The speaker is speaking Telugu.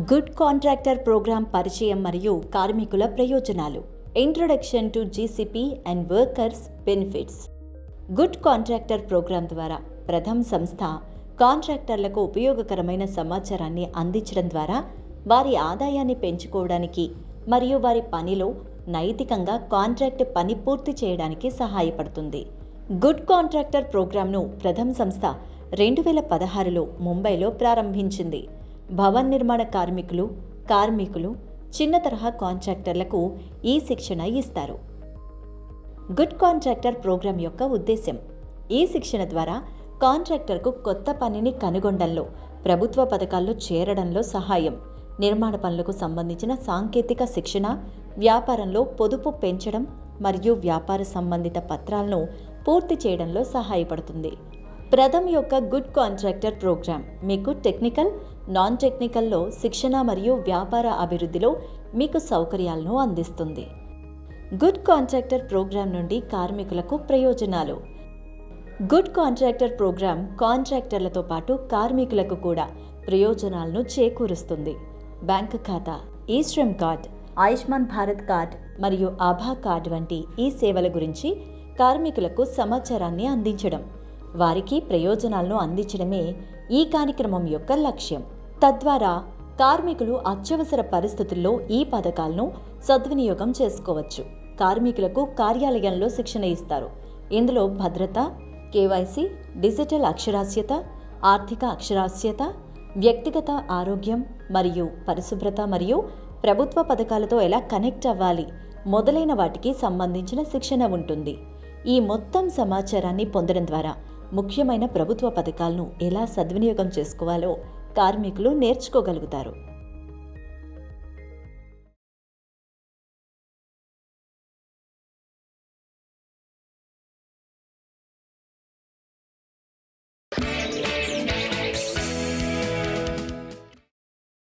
గుడ్ కాంట్రాక్టర్ ప్రోగ్రాం పరిచయం మరియు కార్మికుల ప్రయోజనాలు. Introduction to GCP and workers benefits. Good contractor program ద్వారా ప్రథమ్ సంస్థ కాంట్రాక్టర్లకు ఉపయోగకరమైన సమాచారాన్ని అందించడం ద్వారా వారి ఆదాయాన్ని పెంచుకోవడానికి మరియు వారి పనిలో నైతికంగా కాంట్రాక్ట్ పని పూర్తి చేయడానికి సహాయపడుతుంది. గుడ్ కాంట్రాక్టర్ ప్రోగ్రాంను ప్రథమ్ సంస్థ 2016లో ముంబైలో ప్రారంభించింది. భవన నిర్మాణ కార్మికులు, చిన్న తరహా కాంట్రాక్టర్లకు ఈ శిక్షణ ఇస్తారు. గుడ్ కాంట్రాక్టర్ ప్రోగ్రాం యొక్క ఉద్దేశ్యం: ఈ శిక్షణ ద్వారా కాంట్రాక్టర్కు కొత్త పనిని కనుగొనడంలో, ప్రభుత్వ పథకాల్లో చేరడంలో సహాయం, నిర్మాణ పనులకు సంబంధించిన సాంకేతిక శిక్షణ, వ్యాపారంలో పొదుపు పెంచడం మరియు వ్యాపార సంబంధిత పత్రాలను పూర్తి చేయడంలో సహాయపడుతుంది. ప్రథమ్ యొక్క గుడ్ కాంట్రాక్టర్ ప్రోగ్రాం మీకు టెక్నికల్, నాన్ టెక్నికల్లో శిక్షణ మరియు వ్యాపార అభివృద్ధిలో మీకు సౌకర్యాలను అందిస్తుంది. గుడ్ కాంట్రాక్టర్ ప్రోగ్రాం నుండి కార్మికులకు ప్రయోజనాలు. గుడ్ కాంట్రాక్టర్ ప్రోగ్రాం కాంట్రాక్టర్లతో పాటు కార్మికులకు కూడా ప్రయోజనాలను చేకూరుస్తుంది. బ్యాంకు ఖాతా, ఈ శ్రమ్ కార్డ్, ఆయుష్మాన్ భారత్ కార్డ్ మరియు ఆభా కార్డ్ వంటి ఈ సేవల గురించి కార్మికులకు సమాచారాన్ని అందించడం, వారికి ప్రయోజనాలను అందించడమే ఈ కార్యక్రమం యొక్క లక్ష్యం. తద్వారా కార్మికులు అత్యవసర పరిస్థితుల్లో ఈ పథకాలను సద్వినియోగం చేసుకోవచ్చు. కార్మికులకు కార్యాలయంలో శిక్షణ ఇస్తారు. ఇందులో భద్రత, కేవైసీ, డిజిటల్ అక్షరాస్యత, ఆర్థిక అక్షరాస్యత, వ్యక్తిగత ఆరోగ్యం మరియు పరిశుభ్రత మరియు ప్రభుత్వ పథకాలతో ఎలా కనెక్ట్ అవ్వాలి మొదలైన వాటికి సంబంధించిన శిక్షణ ఉంటుంది. ఈ మొత్తం సమాచారాన్ని పొందడం ద్వారా ముఖ్యమైన ప్రభుత్వ పథకాలను ఎలా సద్వినియోగం చేసుకోవాలో కార్మికులు నేర్చుకోగలుగుతారు.